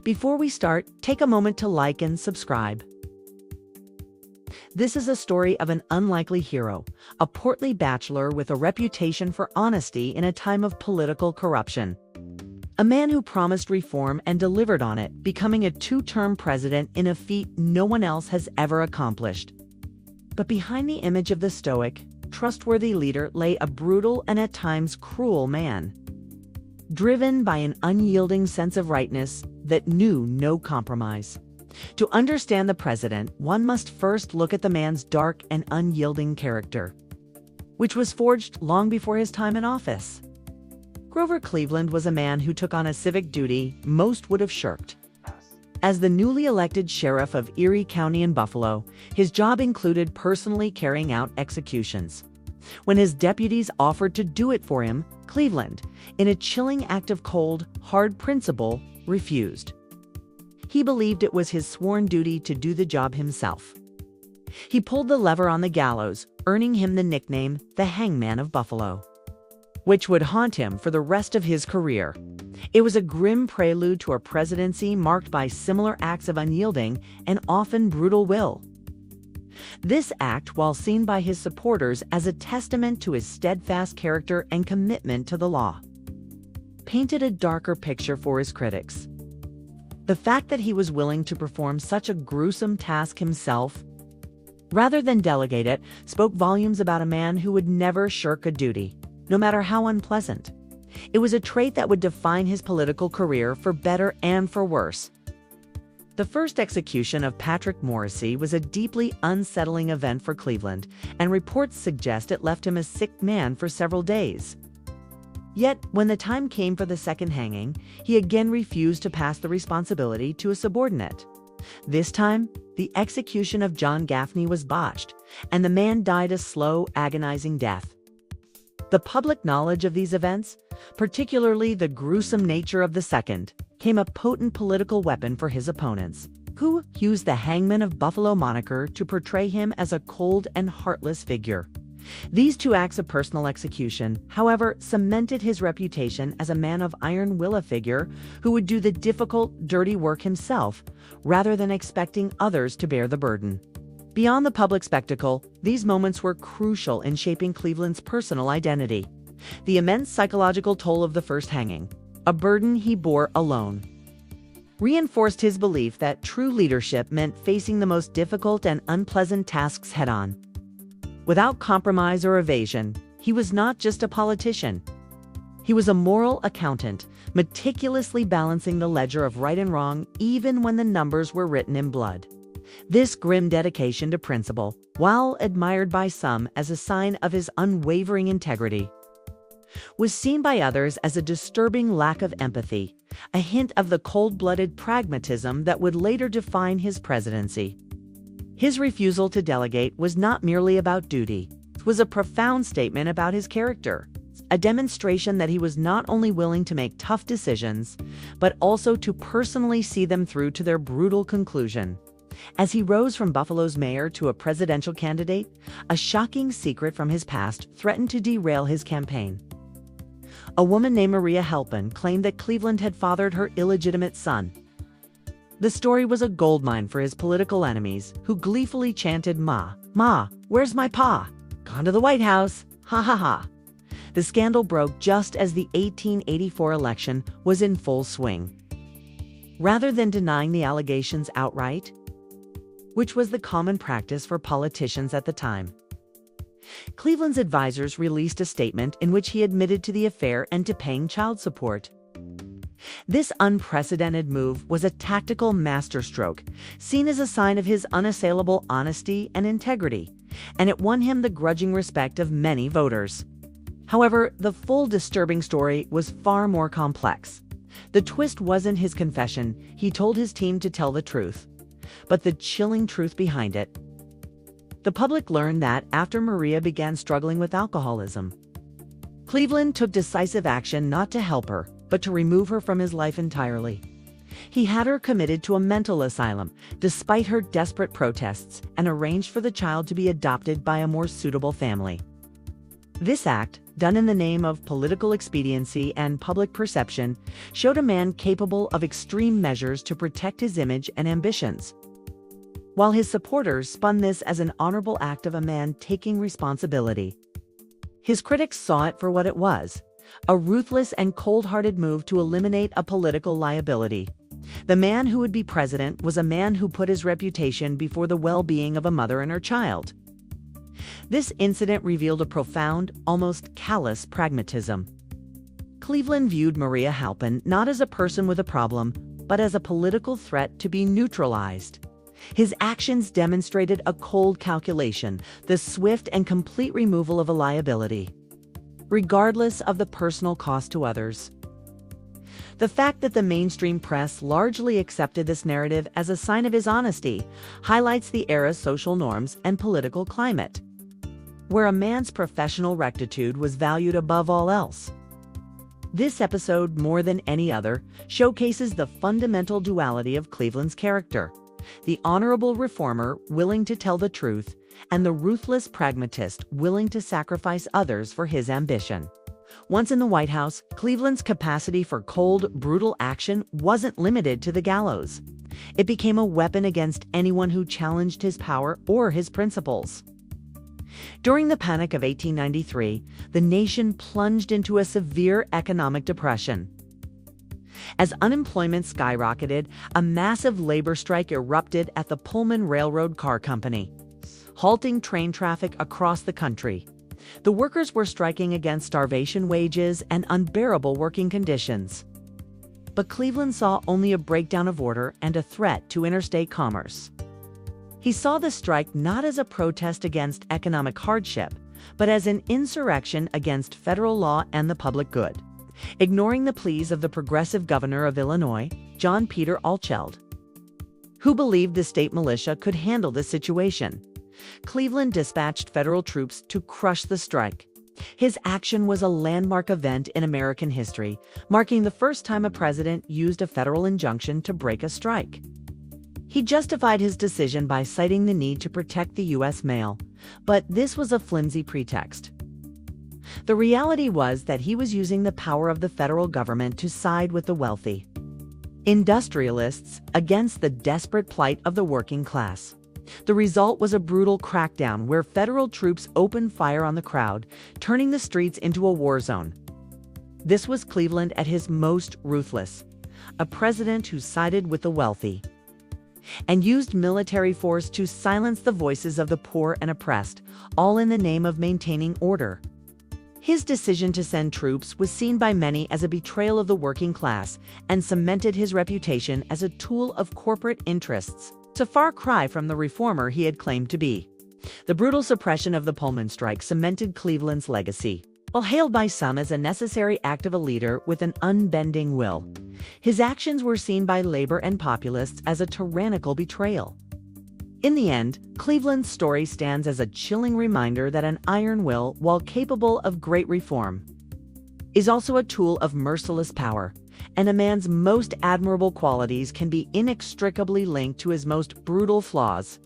Before we start, take a moment to like and subscribe. This is a story of an unlikely hero, a portly bachelor with a reputation for honesty in a time of political corruption. A man who promised reform and delivered on it, becoming a two-term president in a feat no one else has ever accomplished. But behind the image of the stoic, trustworthy leader lay a brutal and at times cruel man, driven by an unyielding sense of rightness that knew no compromise. To understand the president, one must first look at the man's dark and unyielding character, which was forged long before his time in office. Grover Cleveland was a man who took on a civic duty most would have shirked. As the newly elected sheriff of Erie County in Buffalo, his job included personally carrying out executions. When his deputies offered to do it for him, Cleveland, in a chilling act of cold, hard principle, refused. He believed it was his sworn duty to do the job himself. He pulled the lever on the gallows, earning him the nickname the Hangman of Buffalo, which would haunt him for the rest of his career. It was a grim prelude to a presidency marked by similar acts of unyielding and often brutal will. This act, while seen by his supporters as a testament to his steadfast character and commitment to the law, painted a darker picture for his critics. The fact that he was willing to perform such a gruesome task himself, rather than delegate it, spoke volumes about a man who would never shirk a duty, no matter how unpleasant. It was a trait that would define his political career for better and for worse. The first execution of Patrick Morrisey was a deeply unsettling event for Cleveland, and reports suggest it left him a sick man for several days. Yet, when the time came for the second hanging, he again refused to pass the responsibility to a subordinate. This time, the execution of John Gaffney was botched, and the man died a slow, agonizing death. The public knowledge of these events, particularly the gruesome nature of the second, became a potent political weapon for his opponents, who used the Hangman of Buffalo moniker to portray him as a cold and heartless figure. These two acts of personal execution, however, cemented his reputation as a man of iron will, a figure who would do the difficult, dirty work himself, rather than expecting others to bear the burden. Beyond the public spectacle, these moments were crucial in shaping Cleveland's personal identity. The immense psychological toll of the first hanging, a burden he bore alone, reinforced his belief that true leadership meant facing the most difficult and unpleasant tasks head-on. Without compromise or evasion, he was not just a politician. He was a moral accountant, meticulously balancing the ledger of right and wrong even when the numbers were written in blood. This grim dedication to principle, while admired by some as a sign of his unwavering integrity, was seen by others as a disturbing lack of empathy, a hint of the cold-blooded pragmatism that would later define his presidency. His refusal to delegate was not merely about duty. It was a profound statement about his character, a demonstration that he was not only willing to make tough decisions, but also to personally see them through to their brutal conclusion. As he rose from Buffalo's mayor to a presidential candidate, a shocking secret from his past threatened to derail his campaign. A woman named Maria Halpin claimed that Cleveland had fathered her illegitimate son. The story was a goldmine for his political enemies, who gleefully chanted, "Ma, Ma, where's my pa? Gone to the White House, ha ha ha." The scandal broke just as the 1884 election was in full swing. Rather than denying the allegations outright, which was the common practice for politicians at the time, Cleveland's advisors released a statement in which he admitted to the affair and to paying child support. This unprecedented move was a tactical masterstroke, seen as a sign of his unassailable honesty and integrity, and it won him the grudging respect of many voters. However, the full disturbing story was far more complex. The twist wasn't his confession. He told his team to tell the truth, but the chilling truth behind it. The public learned that after Maria began struggling with alcoholism, Cleveland took decisive action not to help her, but to remove her from his life entirely. He had her committed to a mental asylum, despite her desperate protests, and arranged for the child to be adopted by a more suitable family. This act, done in the name of political expediency and public perception, showed a man capable of extreme measures to protect his image and ambitions. While his supporters spun this as an honorable act of a man taking responsibility, his critics saw it for what it was: a ruthless and cold-hearted move to eliminate a political liability. The man who would be president was a man who put his reputation before the well-being of a mother and her child. This incident revealed a profound, almost callous pragmatism. Cleveland viewed Maria Halpin not as a person with a problem, but as a political threat to be neutralized. His actions demonstrated a cold calculation, the swift and complete removal of a liability, regardless of the personal cost to others. The fact that the mainstream press largely accepted this narrative as a sign of his honesty highlights the era's social norms and political climate, where a man's professional rectitude was valued above all else. This episode, more than any other, showcases the fundamental duality of Cleveland's character: the honorable reformer willing to tell the truth, and the ruthless pragmatist willing to sacrifice others for his ambition. Once in the White House, Cleveland's capacity for cold, brutal action wasn't limited to the gallows. It became a weapon against anyone who challenged his power or his principles. During the Panic of 1893, the nation plunged into a severe economic depression. As unemployment skyrocketed, a massive labor strike erupted at the Pullman Railroad Car Company, halting train traffic across the country. The workers were striking against starvation wages and unbearable working conditions. But Cleveland saw only a breakdown of order and a threat to interstate commerce. He saw the strike not as a protest against economic hardship, but as an insurrection against federal law and the public good. Ignoring the pleas of the progressive governor of Illinois, John Peter Altgeld, who believed the state militia could handle the situation, Cleveland dispatched federal troops to crush the strike. His action was a landmark event in American history, marking the first time a president used a federal injunction to break a strike. He justified his decision by citing the need to protect the U.S. mail, but this was a flimsy pretext. The reality was that he was using the power of the federal government to side with the wealthy industrialists against the desperate plight of the working class. The result was a brutal crackdown where federal troops opened fire on the crowd, turning the streets into a war zone. This was Cleveland at his most ruthless, a president who sided with the wealthy and used military force to silence the voices of the poor and oppressed, all in the name of maintaining order. His decision to send troops was seen by many as a betrayal of the working class and cemented his reputation as a tool of corporate interests. It's a far cry from the reformer he had claimed to be. The brutal suppression of the Pullman strike cemented Cleveland's legacy. While hailed by some as a necessary act of a leader with an unbending will, his actions were seen by labor and populists as a tyrannical betrayal. In the end, Cleveland's story stands as a chilling reminder that an iron will, while capable of great reform, is also a tool of merciless power, and a man's most admirable qualities can be inextricably linked to his most brutal flaws.